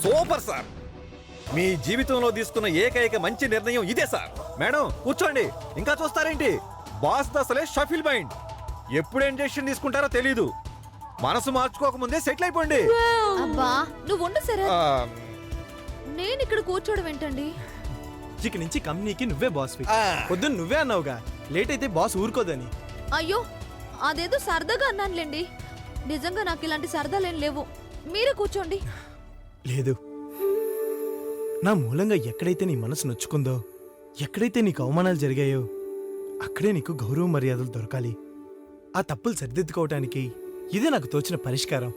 Super sir. మీ జీవితంలో తీసుకున్న ఏకైక మంచి నిర్ణయం ఇదే సార్. మేడం కూర్చోండి, ఇంకా చూస్తారేంటి? బాస్ దశలే షఫిల్ మైండ్. ఎప్పుడేం డెసిషన్ తీసుకుంటారో తెలీదు. మనసు మార్చుకోకముందే సెటిల్ అయిపోండి. అబ్బా నువ్వు ఉండు సరే. ఆ, నేను ఇక్కడ కూర్చోవడం ఏంటండి? ఇక నుంచి కంపెనీకి నువ్వే బాస్. ఆ. పొద్దున్న నువ్వే అన్నావుగా లేట్ అయితే బాస్ ఊరుకోదని. అయ్యో అదేదో సరదాగా అన్నానులేండి. నిజంగా నాకు ఇలాంటి సరదాలేం లేవు. మీరే కూర్చోండి. లేదు, నా మూలంగా ఎక్కడైతే నీ మనసు నొచ్చుకుందో, ఎక్కడైతే నీకు అవమానాలు జరిగాయో అక్కడే నీకు గౌరవ మర్యాదలు దొరకాలి. ఆ తప్పులు సరిదిద్దుకోవటానికి ఇదే నాకు తోచిన పరిష్కారం.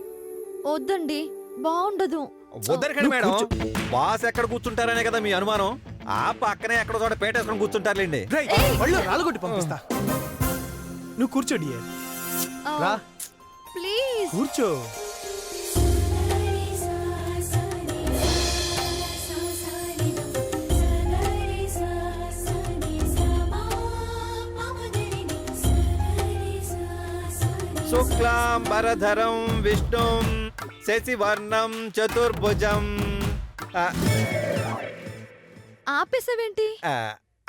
వద్దండి, బాగుండదు. వద్దరకండి మేడం. కూర్చో. బాస్ ఎక్కడ కూర్చుంటారనే కదా మీ అనుమానం. ఆ పక్కనే ఎక్కడ చోట పేటేసుకొని కూర్చుంటారులేండి. రేయ్, ఒళ్ళు రాలగొట్టి పంపిస్తా. నువ్వు కూర్చో డియర్. రా ప్లీజ్. కూర్చో. శుక్లాం వరధరం విష్ణుం శశివర్ణం చతుర్భుజం. ఆపేసావేంటి?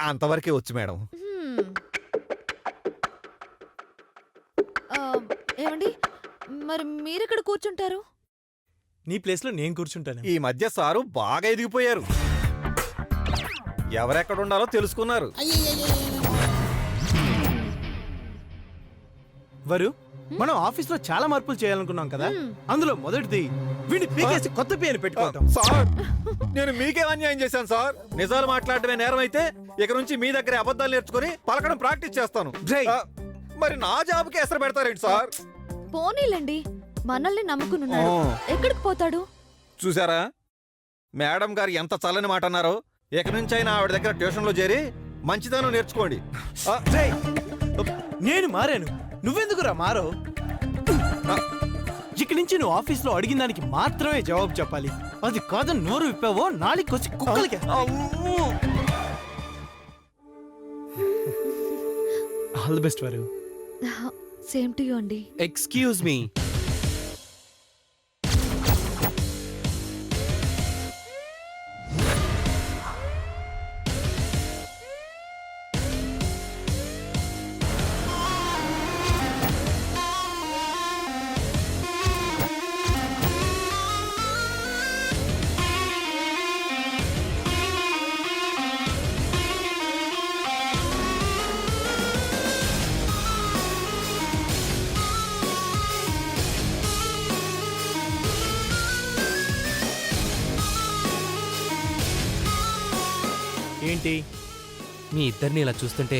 అంతవరకే వచ్చు మేడం. ఏమండి, మరి మీరెక్కడ కూర్చుంటారు? నీ ప్లేస్ లో నేను కూర్చుంటాను. ఈ మధ్య సారు బాగా ఎదిగిపోయారు. ఎవరెక్కడ ఉండాలో తెలుసుకున్నారు. వరు, మనం ఆఫీస్ లో చాలా మార్పులు చేయాలనుకున్నాం కదా. అందులో మొదటిది వీడిని పీకేసి కొత్త పేరు పెట్టుకోవటం. సార్, నేను మీకేం అన్యాయం చేశాను సార్? నిజాలు మాట్లాడటమే నేరం అయితే ఇక నుంచి మీ దగ్గర అబద్ధాలు నేర్చుకుని పలకడం ప్రాక్టీస్ చేస్తాను. మరి నా జాబ్కి ఎసరు పెడతారేంటి సార్? పోనీలండి, మనల్ని నమ్ముకున్నాడు. ఎక్కడికి పోతాడు? చూసారా మేడం గారు ఎంత చల్లని మాట అన్నారో. ఇక నుంచి అయినా ఆవిడ దగ్గర ట్యూషన్ లో చేరి మంచిదనం నేర్చుకోండి. నేను మారాను, నువ్వెందుకురా మారో? ఇక నుంచి నువ్వు ఆఫీస్ లో అడిగిన దానికి మాత్రమే జవాబు చెప్పాలి. అది కాదని నోరు విప్పావో నాలికొచ్చి కుక్కలకి. ఆల్ ది బెస్ట్ వరు. సేమ్ టు యు అండి. Excuse me. ఏంటి మీ ఇద్దరిని ఇలా చూస్తుంటే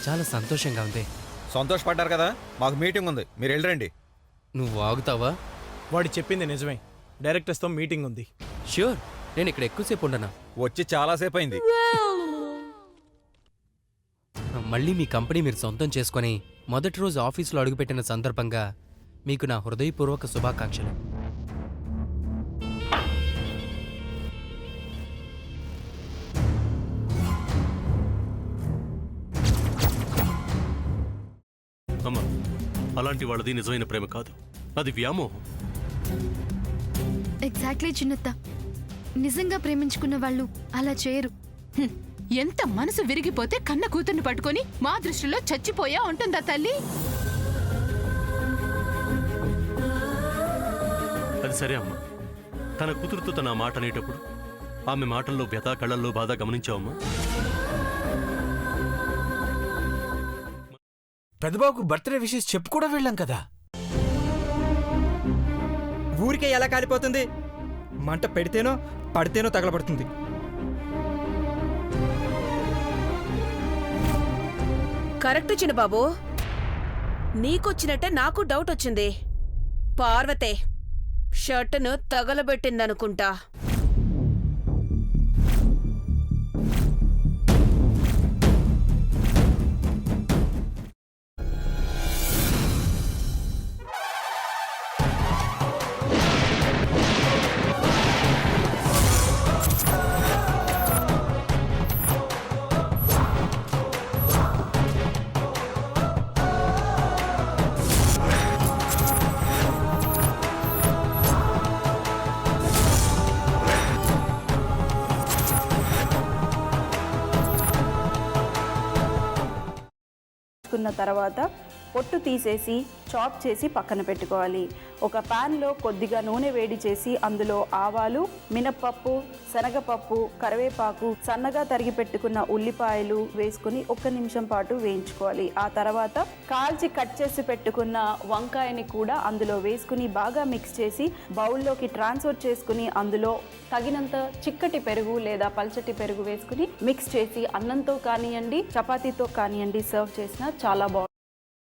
చాలా సంతోషంగా ఉంది. సంతోషపడ్డారు కదా, మాకు మీటింగ్ ఉంది, మీరు వెళ్ళరండి. నువ్వు ఆగుతావా? వాడు చెప్పింది నిజమే. డైరెక్టర్స్ తో మీటింగ్ ఉంది. ష్యూర్, నేను ఇక్కడ ఎక్కువసేపు ఉండనా? వచ్చి చాలాసేపు అయింది. మళ్ళీ మీ కంపెనీ మీరు సొంతం చేసుకొని మొదటి రోజు ఆఫీసులో అడుగుపెట్టిన సందర్భంగా మీకు నా హృదయపూర్వక శుభాకాంక్షలు. అమ్మా, అలాంటి వాళ్ళది నిజమైన ప్రేమ కాదు, అది వ్యామోహం. ఎగ్జాక్ట్లీ చిన్నత్త. నిజంగా ప్రేమించుకున్న వాళ్ళు అలా చేయరు. ఎంత మనసు విరిగిపోతే కన్న కూతుర్ని పట్టుకొని మా దృష్టిలో చచ్చిపోయా ఉంటుందా తల్లి? అది సరే అమ్మా, తన కూతురుతో తన మాట అనేటప్పుడు ఆమె మాటల్లో వ్యథ, కళ్ళల్లో బాధ గమనించావమ్మా? పెద్దబాబుకు బర్త్డే విషెస్ చెప్పు కూడా వెళ్ళాం కదా. ఊరికే ఎలా కాలిపోతుంది? మంట పెడితేనో పడితేనో తగలబడుతుంది. కరెక్ట్ చిన్నబాబు, నీకొచ్చినట్టే నాకు డౌట్ వచ్చింది. పార్వతే షర్టును తగలబెట్టిందనుకుంటా. తీసుకున్న తర్వాత పొట్టు తీసేసి చాప్ చేసి పక్కన పెట్టుకోవాలి. ఒక ప్యాన్లో కొద్దిగా నూనె వేడి చేసి అందులో ఆవాలు, మినప్పప్పు, శనగపప్పు, కరివేపాకు, సన్నగా తరిగి పెట్టుకున్న ఉల్లిపాయలు వేసుకుని 1 నిమిషం పాటు వేయించుకోవాలి. ఆ తర్వాత కాల్చి కట్ చేసి పెట్టుకున్న వంకాయని కూడా అందులో వేసుకుని బాగా మిక్స్ చేసి బౌల్లోకి ట్రాన్స్ఫర్ చేసుకుని అందులో తగినంత చిక్కటి పెరుగు లేదా పల్చటి పెరుగు వేసుకుని మిక్స్ చేసి అన్నంతో కానివ్వండి, చపాతీతో కానివ్వండి సర్వ్ చేసినా చాలా బాగుంటుంది.